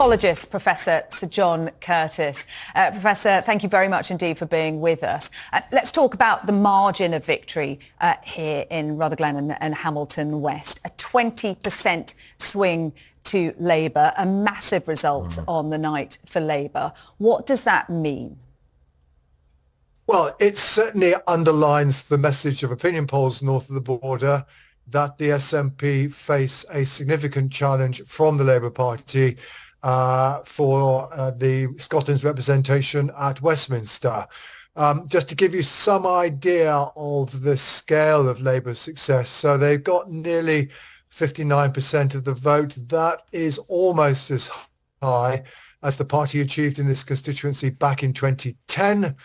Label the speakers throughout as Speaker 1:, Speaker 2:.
Speaker 1: Politologist, Professor Sir John Curtice. Professor, thank you very much indeed for being with us. Let's talk about the margin of victory here in Rutherglen and Hamilton West. A 20% swing to Labour, a massive result on the night for Labour. What does that mean?
Speaker 2: Well, it certainly underlines the message of opinion polls north of the border that the SNP face a significant challenge from the Labour Party for the Scotland's representation at Westminster. Just to give you some idea of the scale of Labour's success, so they've got nearly 59% of the vote. That is almost as high as the party achieved in this constituency back in 2010,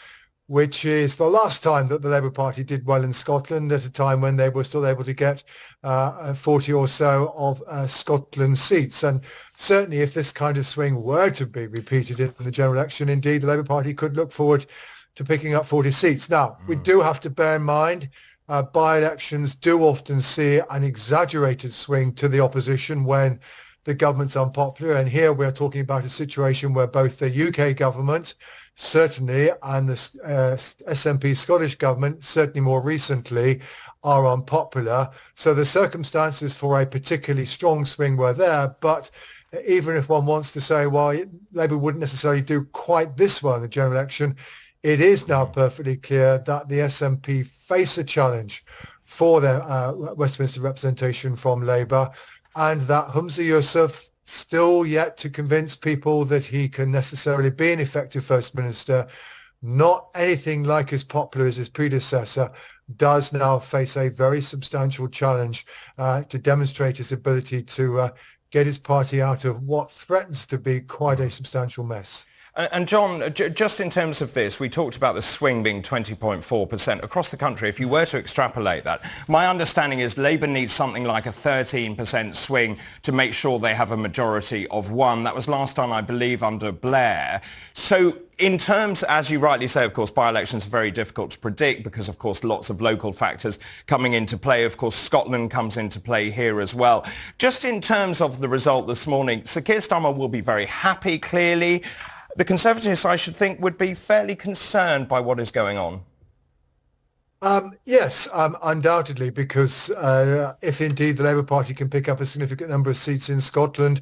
Speaker 2: which is the last time that the Labour Party did well in Scotland, at a time when they were still able to get 40 or so of Scotland seats. And certainly if this kind of swing were to be repeated in the general election, indeed, the Labour Party could look forward to picking up 40 seats. Now, we do have to bear in mind by-elections do often see an exaggerated swing to the opposition when the government's unpopular. And here we're talking about a situation where both the UK government, certainly, and the SNP Scottish government, certainly more recently, are unpopular. So the circumstances for a particularly strong swing were there. But even if one wants to say, well, Labour wouldn't necessarily do quite this well in the general election, it is now perfectly clear that the SNP face a challenge for their Westminster representation from Labour, and that Humza Yousaf still yet to convince people that he can necessarily be an effective First Minister, not anything like as popular as his predecessor, does now face a very substantial challenge to demonstrate his ability to get his party out of what threatens to be quite a substantial mess.
Speaker 3: And John, just in terms of this, we talked about the swing being 20.4% across the country. If you were to extrapolate that, my understanding is Labour needs something like a 13% swing to make sure they have a majority of one. That was last time, I believe, under Blair. So in terms, as you rightly say, of course, by-elections are very difficult to predict because, of course, lots of local factors coming into play. Of course, Scotland comes into play here as well. Just in terms of the result this morning, Sir Keir Starmer will be very happy, clearly. The Conservatives, I should think, would be fairly concerned by what is going on.
Speaker 2: Yes, undoubtedly, because if indeed the Labour Party can pick up a significant number of seats in Scotland,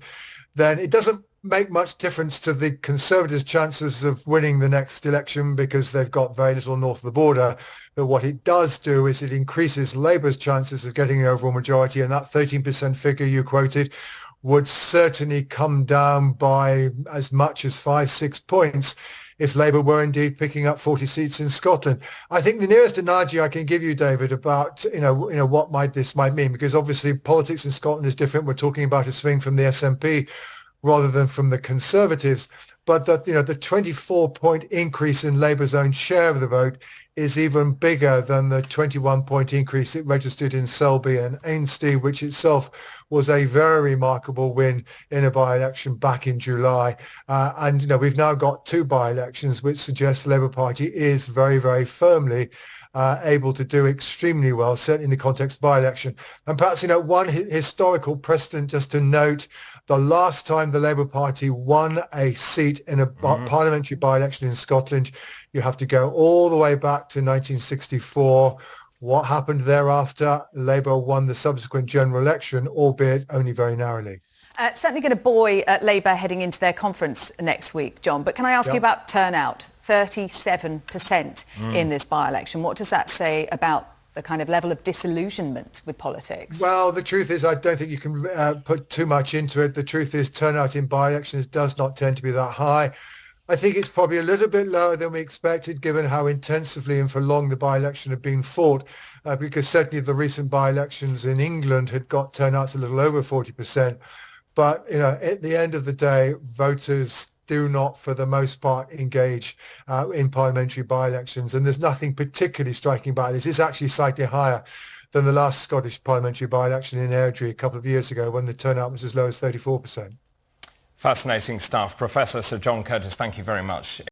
Speaker 2: then it doesn't make much difference to the Conservatives' chances of winning the next election because they've got very little north of the border. But what it does do is it increases Labour's chances of getting an overall majority, and that 13% figure you quoted would certainly come down by as much as 5-6 points if Labour were indeed picking up 40 seats in Scotland. I think the nearest analogy I can give you, David, about what this might mean, because obviously politics in Scotland is different. We're talking about a swing from the SNP rather than from the Conservatives, but that the 24-point increase in Labour's own share of the vote is even bigger than the 21-point increase it registered in Selby and Ainsty, which itself was a very remarkable win in a by-election back in July. And we've now got two by-elections, which suggest the Labour Party is very, very firmly able to do extremely well, certainly in the context of by-election. And perhaps, one historical precedent just to note, the last time the Labour Party won a seat in a parliamentary by-election in Scotland, you have to go all the way back to 1964. What happened thereafter? Labour won the subsequent general election, albeit only very narrowly.
Speaker 1: Certainly going to buoy Labour heading into their conference next week, John. But can I ask you about turnout? 37% in this by-election. What does that say about the kind of level of disillusionment with politics?
Speaker 2: Well, the truth is, I don't think you can put too much into it. The truth is, turnout in by-elections does not tend to be that high. I think it's probably a little bit lower than we expected, given how intensively and for long the by-election had been fought, because certainly the recent by-elections in England had got turnouts a little over 40%. But, at the end of the day, voters do not, for the most part, engage in parliamentary by-elections. And there's nothing particularly striking about this. It's actually slightly higher than the last Scottish parliamentary by-election in Airdrie a couple of years ago, when the turnout was as low as 34%.
Speaker 3: Fascinating stuff. Professor Sir John Curtice, thank you very much.